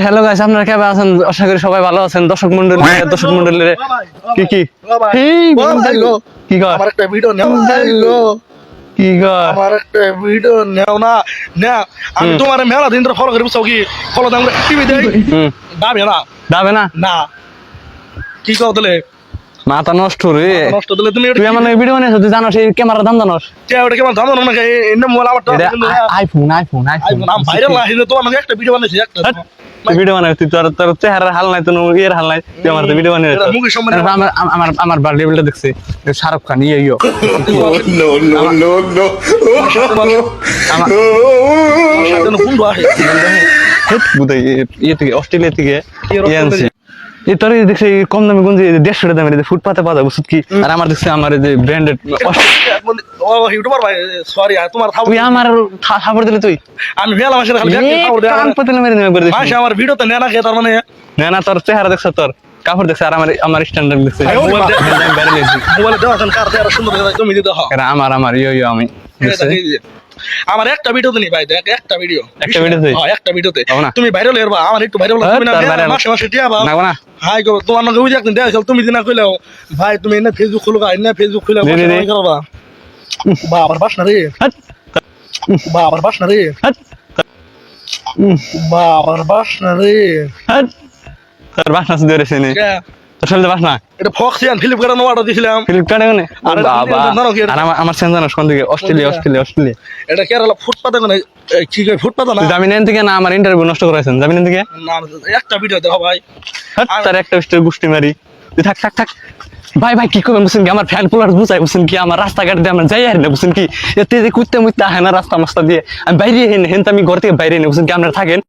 Hello guys, আপনারা কেমন আছেন? আশা করি সবাই ভালো আছেন। দর্শক মণ্ডলী কি কি কি কর আমার একটা ভিডিও নেও কি কর আমার একটা ভিডিও নেও না আমি তোমার মেলা দিন ধরে ফলো করি বুঝছো কি ফলো দাম টিভি দেই দাবে না যাবে না না কি কও দিলে মাথা নষ্ট রে। নষ্ট দিলে তুমি তুই আমার ভিডিও বানাইছ, তুই জানোস এই ক্যামেরার দাম জানোস? ওটা কেমন জানো না এই মোবাইল আমার আইফোন আইফোন আইফোন নাম ভাইরাল না হিলে তোমার নাকি একটা ভিডিও বানাইছি একটা ভিডিও বানাই তুই, তোর চেহারার হাল নাই, তোর ইয়ের হাল নাই, তুই আমার ভিডিও বানাই। মুখের সামনে আমার বার্থডে বিলটা দেখছি শাহরুখ খান ইয়ে বন্ধু আসে ইয়ে থেকে অস্ট্রেলিয়া থেকে ইয়ে আনছি। এই তোর দেখছি কম দামে গুঞ্জি 150 টাকা দামে ফুটপাতে পাওয়া যায় বুঝছিস কি? আর আমার দেখছি আমার যে ব্র্যান্ডেড ও ইউটিউবার ভাই সরি তোমার তুই আমার খাবার দিলে তুই আমি মেলা মাসে খালি খাবার দেয়া কান পাতলে মেরে নেবে করে মাসে আমার ভিডিওতে নেনা খেয়ে তার মানে না তোর চেহারা দেখছ, তোর কাপড় দেখছ, আর আমার স্ট্যান্ডার্ড দেখছ। মোবাইলে দেওয়া কার দেওয়া সুন্দর তুমি দিতে হয় আমার ইয়ো আমি আমার একটা ভিডিওতে নি ভাই দেখ একটা ভিডিও একটা ভিডিওতে হবে না? তুমি ভাইরাল এরবা আমার একটু ভাইরাল তুমি না মাসে মাসে টিয়া বা না না হাই গো তোমার নাকি ওই যে একদিন দেখাইছিল তুমি দিনা কইলাও ভাই তুমি না ফেসবুক খুলো না ফেসবুক খুলে করবা বাবার বাস না রে বাবার বাস না রে বাবার বাস না রে তোর বাসনা দিয়ে রেছে নে তোর সাথে বাসনা এটা ফক্সিয়ান ফ্লিপকার্টে অর্ডার দিছিলাম ফ্লিপকার্টে কোনে আর বাবা আর আমার সেন্স জানোস কোন দিকে? অস্ট্রেলিয়া এটা কেরালা ফুটপাতে কোনে কি কই ফুটপাতে না জামিন এন থেকে না আমার ইন্টারভিউ নষ্ট করাইছেন জামিন এন থেকে না একটা ভিডিও দেখো ভাই তার একটা স্টোর গুষ্টি মারি তুই থাক ভাই কি করবেন বুঝছেন কি? আমার ফ্যান পোলার বুঝাই বুঝছেন কি? আমার রাস্তাঘাট দিয়ে আমরা যাই আর না বুঝছেন কি? এতে যে কুত্তে মুত্তে আহে না রাস্তা মাস্তা দিয়ে আমি বাইরে হেন আমি ঘর থেকে বাইরে নেই বুঝছেন কি? আপনারা থাকেন।